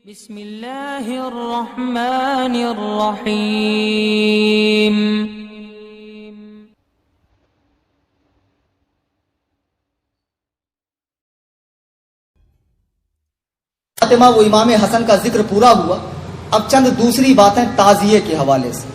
بسم اللہ الرحمن الرحیم۔ فاطمہ وہ امام حسن کا ذکر پورا ہوا، اب چند دوسری باتیں تعزیے کے حوالے سے۔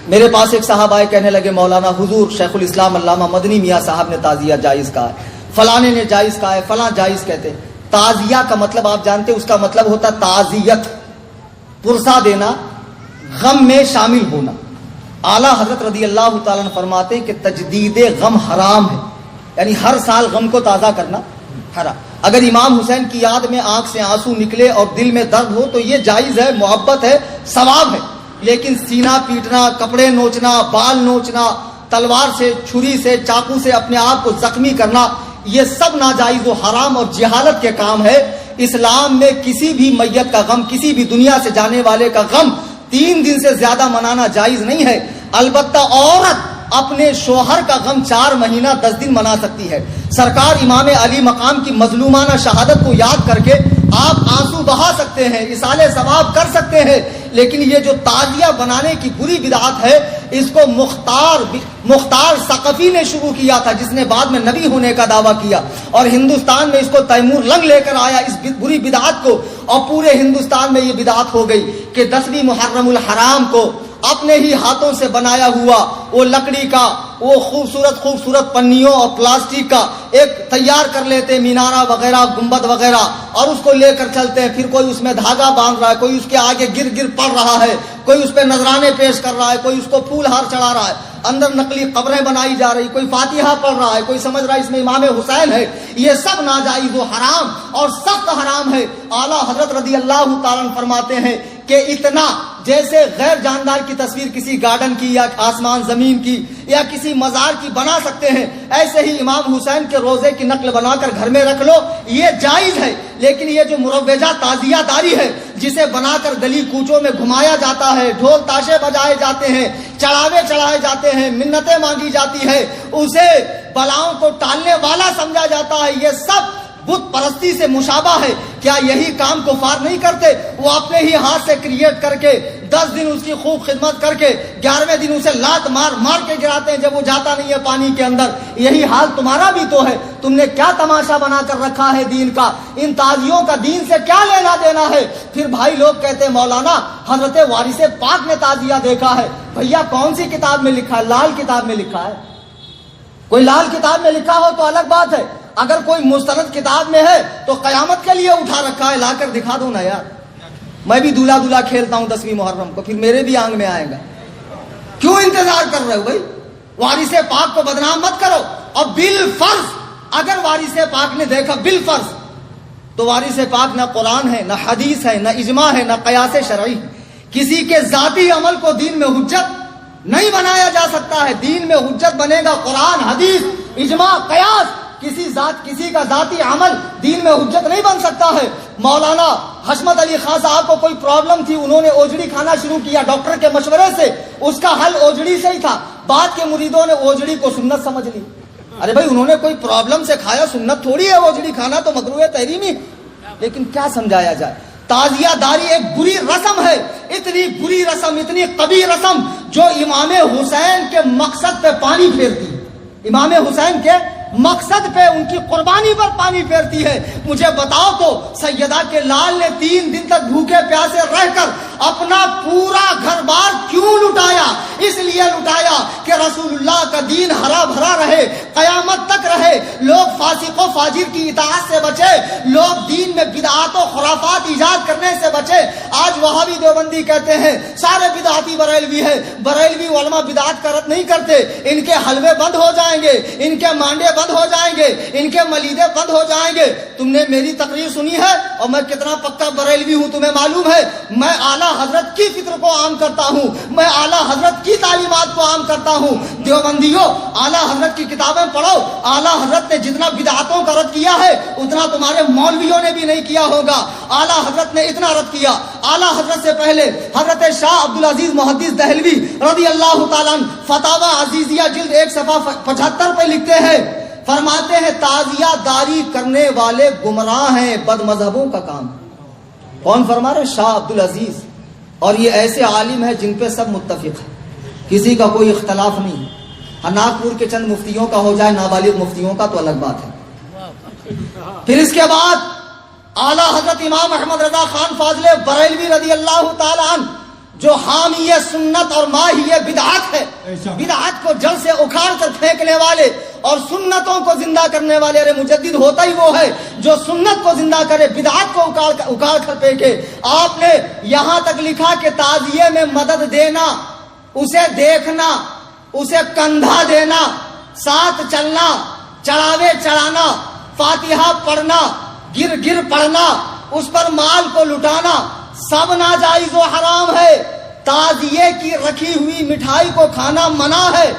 میرے پاس ایک صاحب آئے، کہنے لگے مولانا حضور شیخ الاسلام علامہ مدنی میاں صاحب نے تعزیہ جائز کہا ہے، فلانے نے جائز کہا ہے، فلاں جائز کہتے ہیں۔ تعزیہ کا مطلب آپ جانتے ہیں، اس کا مطلب ہوتا ہے تعزیت، پرسہ دینا، غم میں شامل ہونا۔ اعلیٰ حضرت رضی اللہ تعالیٰ عنہ فرماتے ہیں کہ تجدید غم حرام ہے، یعنی ہر سال غم کو تازہ کرنا حرام۔ اگر امام حسین کی یاد میں آنکھ سے آنسو نکلے اور دل میں درد ہو تو یہ جائز ہے، محبت ہے، ثواب ہے، لیکن سینہ پیٹنا، کپڑے نوچنا، بال نوچنا، تلوار سے، چھری سے، چاقو سے اپنے آپ کو زخمی کرنا، یہ سب ناجائز و حرام اور جہالت کے کام ہے۔ اسلام میں کسی بھی میت کا غم، کسی بھی دنیا سے جانے والے کا غم 3 دن سے زیادہ منانا جائز نہیں ہے۔ البتہ عورت اپنے شوہر کا غم 4 مہینہ 10 دن منا سکتی ہے۔ سرکار امام علی مقام کی مظلومانہ شہادت کو یاد کر کے آپ آنسو بہا سکتے ہیں، اصالہ ثواب کر سکتے ہیں، لیکن یہ جو تعزیہ بنانے کی بری بدعت ہے، اس کو مختار ثقفی نے شروع کیا تھا، جس نے بعد میں نبی ہونے کا دعویٰ کیا، اور ہندوستان میں اس کو تیمور لنگ لے کر آیا اس بری بدعت کو، اور پورے ہندوستان میں یہ بدعت ہو گئی کہ 10ویں محرم الحرام کو اپنے ہی ہاتھوں سے بنایا ہوا وہ لکڑی کا وہ خوبصورت پنیوں اور پلاسٹک کا ایک تیار کر لیتے، مینارہ وغیرہ، گنبد وغیرہ، اور اس کو لے کر چلتے ہیں۔ پھر کوئی اس میں دھاگا باندھ رہا ہے، کوئی اس کے آگے گر پڑ رہا ہے، کوئی اس پہ نذرانے پیش کر رہا ہے، کوئی اس کو پھول ہار چڑھا رہا ہے، اندر نقلی قبریں بنائی جا رہی، کوئی فاتحہ پڑھ رہا ہے، کوئی سمجھ رہا ہے اس میں امام حسین ہے۔ یہ سب ناجائز و حرام اور سخت حرام ہے۔ اعلیٰ حضرت رضی اللہ تعالیٰ عنہ فرماتے ہیں کہ اتنا جیسے غیر جاندار کی تصویر کسی گارڈن کی یا آسمان زمین کی یا کسی مزار کی بنا سکتے ہیں، ایسے ہی امام حسین کے روزے کی نقل بنا کر گھر میں رکھ لو، یہ جائز ہے۔ لیکن یہ جو مروجہ تعزیہ داری ہے، جسے بنا کر گلی کوچوں میں گھمایا جاتا ہے، ڈھول تاشے بجائے جاتے ہیں، چڑھاوے چڑھائے جاتے ہیں، منتیں مانگی جاتی ہے، اسے بلاؤں کو ٹالنے والا سمجھا جاتا ہے، یہ سب بت پرستی سے مشابہ ہے۔ کیا یہی کام کفار نہیں کرتے؟ وہ اپنے ہی ہاتھ سے کریٹ کر کے 10 دن اس کی خوب خدمت کر کے 11ویں دن اسے لات مار کے گراتے ہیں جب وہ جاتا نہیں ہے پانی کے اندر۔ یہی حال تمہارا بھی تو ہے۔ تم نے کیا تماشا بنا کر رکھا ہے دین کا؟ ان تعزیوں کا دین سے کیا لینا دینا ہے؟ پھر بھائی لوگ کہتے ہیں مولانا حضرت وارث پاک نے تعزیہ دیکھا ہے۔ بھیا کون سی کتاب میں لکھا ہے؟ لال کتاب میں لکھا ہے۔ کوئی لال کتاب میں لکھا ہو تو الگ بات ہے، اگر کوئی مستند کتاب میں ہے تو قیامت کے لیے اٹھا رکھا ہے، لا کر دکھا دو نا یار۔ میں بھی دولہا کھیلتا ہوں 10ویں محرم کو، پھر میرے بھی آنگ میں آئے گا۔ کیوں انتظار کر رہے ہو بھائی؟ وارث پاک کو بدنام مت کرو۔ اور بالفرض اگر وارث پاک نے دیکھا، بالفرض، تو وارث پاک نہ قرآن ہے، نہ حدیث ہے، نہ اجماع ہے، نہ قیاس شرعی ہے۔ کسی کے ذاتی عمل کو دین میں حجت نہیں بنایا جا سکتا ہے۔ دین میں حجت بنے گا قرآن، حدیث، اجماع، قیاس۔ کسی کا ذاتی عمل دین میں حجت نہیں بن سکتا ہے۔ مولانا حشمت علی خان صاحب کو کوئی پرابلم تھی، انہوں نے اوجڑی کھانا شروع کیا ڈاکٹر کے مشورے سے، اس کا حل اوجڑی سے ہی تھا۔ بعد کے مریدوں نے اوجڑی کو سنت سمجھ لی۔ ارے بھائی انہوں نے کوئی پرابلم سے کھایا، سنت تھوڑی ہے اوجڑی کھانا، تو مکروہ تحریمی۔ لیکن کیا سمجھایا جائے؟ تعزیہ داری ایک بری رسم ہے، اتنی بری رسم، اتنی قبیح رسم جو امام حسین کے مقصد پہ پانی پھیرتی ہے، امام حسین کے مقصد پہ، ان کی قربانی پر پانی پھیرتی ہے۔ مجھے بتاؤ تو سیدہ کے لال نے 3 دن تک بھوکے پیاسے رہ کر اپنا پورا گھر بار کیوں لٹایا؟ اس لیے لٹایا کہ رسول اللہ کا دین ہرا بھرا رہے، قیامت تک رہے، لوگ فاسق و فاجر کی اطاعت سے بچے، لوگ دین میں بدعات و خرافات ایجاد کرنے سے بچے۔ آج وہابی دیوبندی کہتے ہیں سارے بدعاتی بریلوی ہیں، بریلوی علماء بدعات کا رد نہیں کرتے، ان کے حلوے بند ہو جائیں گے، ان کے مانڈے بند ہو جائیں گے، ان کے ملیدے بند ہو جائیں گے۔ تم نے میری تقریر سنی ہے اور میں کتنا پکا بریلوی ہوں تمہیں معلوم ہے۔ میں اعلیٰ حضرت کی فکر کو عام کرتا ہوں، میں اعلیٰ حضرت کی تعلیمات کو عام کرتا ہوں۔ دیوبندیوں اعلیٰ حضرت کی کتابیں پڑھو، اعلیٰ حضرت نے جتنا بدعاتوں کا رد کیا ہے اتنا تمہارے مولویوں نے بھی نہیں کیا ہوگا۔ اعلیٰ حضرت نے اتنا رد کیا۔ اعلیٰ حضرت سے پہلے حضرت شاہ عبدالعزیز محدث دہلوی رضی اللہ تعالیٰ عنہ فتاوی عزیزیہ جلد 1 صفحہ 75 پہ لکھتے ہیں، فرماتے ہیں تعزیہ داری کرنے والے گمراہ ہیں، بد مذہبوں کا کام۔ کون فرما رہے؟ شاہ عبد العزیز. اور یہ ایسے عالم ہے جن پہ سب متفق ہے, کسی کا کوئی اختلاف نہیں. ناگپور کے چند مفتیوں کا ہو جائے, نابالغ مفتیوں کا تو الگ بات ہے. پھر اس کے بعد اعلیٰ حضرت امام احمد رضا خان فاضل بریلوی رضی اللہ تعالی عنہ, جو حامی سنت اور ماہی بدعت ہے, بدعت کو جڑ سے اکھاڑ کر پھینکنے والے اور سنتوں کو زندہ کرنے والے. ارے مجدد ہوتا ہی وہ ہے جو سنت کو زندہ کرے, بدعت کو اکھاڑ کر پھینکے. آپ نے یہاں تک لکھا کہ تعزیے میں مدد دینا, اسے دیکھنا, اسے کندھا دینا, ساتھ چلنا, چڑھاوے چڑھانا, فاتحہ پڑھنا, گر پڑھنا, اس پر مال کو لٹانا, سب ناجائز و حرام ہے. تعزیے کی رکھی ہوئی مٹھائی کو کھانا منع ہے,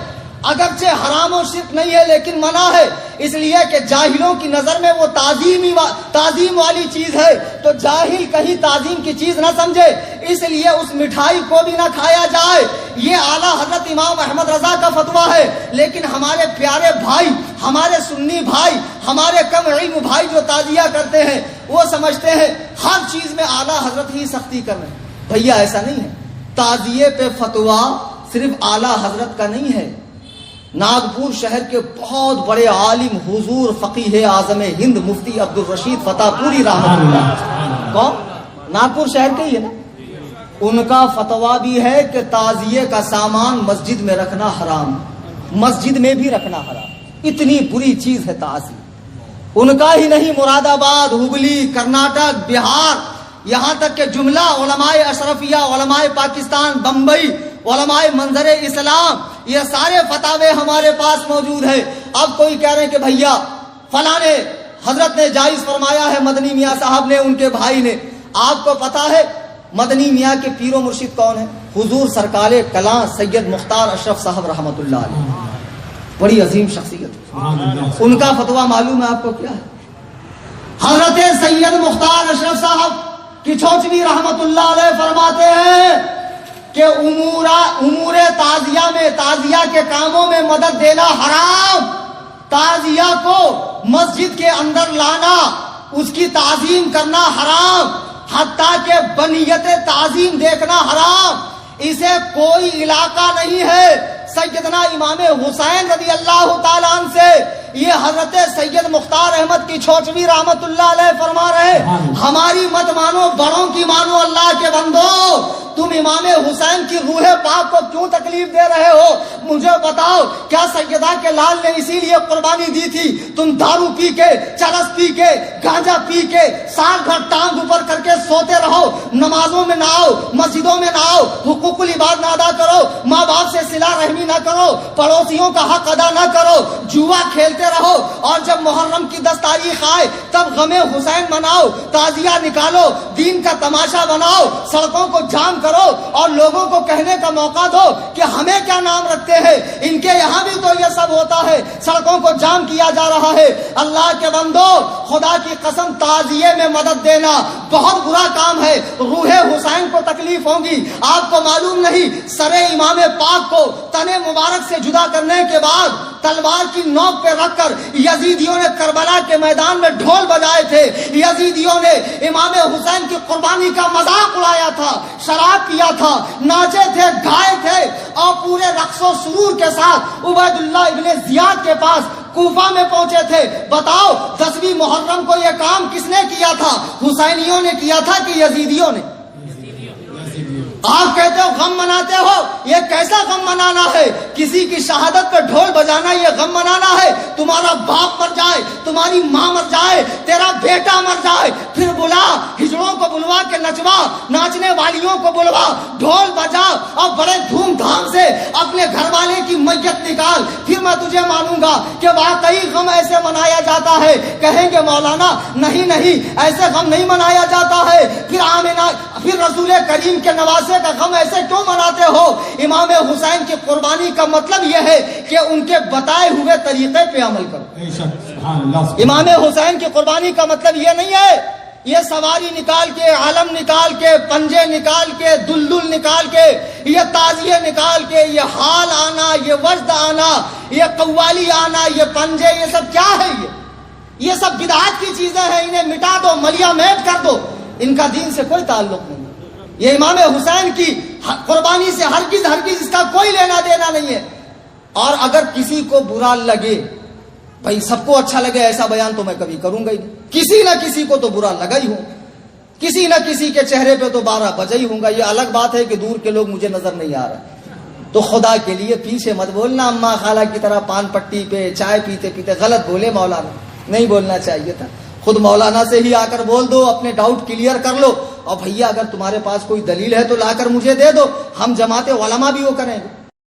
اگرچہ حرام و شرک نہیں ہے لیکن منع ہے, اس لیے کہ جاہلوں کی نظر میں وہ تعظیم والی چیز ہے, تو جاہل کہیں تعظیم کی چیز نہ سمجھے, اس لیے اس مٹھائی کو بھی نہ کھایا جائے. یہ اعلیٰ حضرت امام احمد رضا کا فتویٰ ہے. لیکن ہمارے پیارے بھائی, ہمارے سنی بھائی, ہمارے کم علم بھائی جو تعزیہ کرتے ہیں, وہ سمجھتے ہیں ہر چیز میں اعلیٰ حضرت ہی سختی کر رہے ہیں. بھیا ایسا نہیں ہے. تعزیے پہ فتویٰ صرف اعلیٰ حضرت کا نہیں ہے. ناگپور شہر کے بہت بڑے عالم حضور فقیہ اعظم ہند مفتی عبد الرشید فتح پوری رحمۃ اللہ, کون؟ ناگپور شہر کے ہی ہے نا. ان کا فتویٰ بھی ہے کہ تعزیے کا سامان مسجد میں رکھنا حرام, مسجد میں بھی رکھنا حرام. اتنی بری چیز ہے تعزیہ. ان کا ہی نہیں, مراد آباد, ہبلی, کرناٹک, بہار, یہاں تک کہ جملہ علماء اشرفیہ, علماء پاکستان, بمبئی, علماء منظر اسلام, یہ سارے فتاوے ہمارے پاس موجود ہیں. اب کوئی کہہ رہے ہیں کہ بھیا فلاں حضرت نے جائز فرمایا ہے, مدنی میاں صاحب نے, ان کے بھائی نے. آپ کو پتا ہے مدنی میاں کے پیر و مرشد کون ہے؟ حضور سرکار کلاں سید مختار اشرف صاحب رحمۃ اللہ علیہ, بڑی عظیم شخصیت. ان کا فتویٰ معلوم ہے آپ کو کیا ہے؟ حضرت سید مختار اشرف صاحب کی چھوچوی رحمۃ اللہ علیہ فرماتے ہیں کہ امور تعزیہ میں, تعزیہ کے کاموں میں مدد دینا حرام, تعزیہ کو مسجد کے اندر لانا, اس کی تعظیم کرنا حرام, حتیٰ کہ بنیت تعظیم دیکھنا حرام. اسے کوئی علاقہ نہیں ہے. سیدنا امام حسین رضی اللہ تعالیٰ عنہ سے یہ حضرت سید مختار احمد کی چھوچوی رحمت اللہ علیہ فرما رہے, ہماری مت مانو, بڑوں کی مانو. اللہ کے بندو, تم امام حسین کی روح پاک کو کیوں تکلیف دے رہے ہو؟ مجھے بتاؤ, کیا سیدہ کے لال نے اسی لیے قربانی دی تھی؟ تم دارو پی کے, چرس پی کے, گانجا پی کے, سال بھر ٹانگ اوپر کر کے سوتے رہو, نمازوں میں نہ آؤ, مسجدوں میں نہ آؤ, حقوق العباد نہ ادا کرو, ماں باپ سے صلہ رحمی نہ کرو, پڑوسیوں کا حق ادا نہ کرو, جوا کھیلتے رہو, اور جب محرم کی 10 تاریخ آئے تب غم حسین مناؤ, تعزیہ نکالو, دین کا تماشا بناؤ, سڑکوں کو جام کرو اور لوگوں کو کہنے کا موقع دو کہ ہمیں کیا نام رکھتے ہیں, ان کے یہاں بھی تو یہ سب ہوتا ہے, سڑکوں کو جام کیا جا رہا ہے. اللہ کے بندو, خدا کی قسم, تعزیے میں مدد دینا بہت برا کام ہے. روح حسین کو تکلیف ہوگی. آپ کو معلوم نہیں, سر امام پاک کو تن مبارک سے جدا کرنے کے بعد تلوار کی نوک پہ رکھ کر یزیدیوں نے کربلا کے میدان میں ڈھول بجائے تھے. یزیدیوں نے امام حسین کی قربانی کا مذاق اڑایا تھا, شراب پیا تھا, ناچے تھے, گائے تھے, اور پورے رقص و سرور کے ساتھ عبید اللہ ابن زیاد کے پاس کوفہ میں پہنچے تھے. بتاؤ 10ویں محرم کو یہ کام کس نے کیا تھا؟ حسینیوں نے کیا تھا کہ یزیدیوں نے؟ آپ کہتے ہو غم مناتے ہو, یہ کیسا غم منانا ہے؟ کسی کی شہادت پہ ڈھول بجانا یہ غم منانا ہے؟ تمہارا باپ مر جائے, تمہاری ماں مر جائے, تیرا بیٹا مر جائے, پھر بلا, ہجڑوں کو بلوا کے نچوا, ناچنے والیوں کو بلوا, ڈھول بجا اور بڑے دھوم دھام سے اپنے گھر والے کی میت نکال, پھر میں تجھے مانوں گا کہ واقعی غم ایسے منایا جاتا ہے. کہیں گے مولانا نہیں ایسے غم نہیں منایا جاتا ہے. پھر رسول کریم کے نواسے کا غم ایسے کیوں مناتے ہو؟ امام حسین کی قربانی کا مطلب یہ ہے کہ ان کے بتائے ہوئے طریقے پہ عمل کرو. امام حسین کی قربانی کا مطلب یہ نہیں ہے یہ سواری نکال کے, علم نکال کے, پنجے نکال کے, دلدل نکال کے, یہ تعزیے نکال کے, یہ حال آنا, یہ وجد آنا, یہ قوالی آنا, یہ پنجے, یہ سب کیا ہے؟ یہ سب بدعات کی چیزیں ہیں, انہیں مٹا دو, ملیا میٹ کر دو. ان کا دین سے کوئی تعلق نہیں. یہ امام حسین کی قربانی سے ہرگز اس کا کوئی لینا دینا نہیں ہے. اور اگر کسی کو برا لگے، بھائی سب کو اچھا لگے ایسا بیان تو میں کبھی کروں گا ہی نہیں. کسی نہ کسی کو تو برا لگا ہی ہوں، کسی نہ کسی کے چہرے پہ تو 12 بجے ہی ہوں گا. یہ الگ بات ہے کہ دور کے لوگ مجھے نظر نہیں آ رہے. تو خدا کے لیے پیچھے مت بولنا اماں خالہ کی طرح پان پٹی پہ چائے پیتے پیتے. غلط بولے مولانا، نہیں بولنا چاہیے تھا. خود مولانا سے ہی آ کر بول دو، اپنے ڈاؤٹ کلیئر کر لو. اور بھیا اگر تمہارے پاس کوئی دلیل ہے تو لا کر مجھے دے دو، ہم جماعت علماء بھی وہ کریں گے.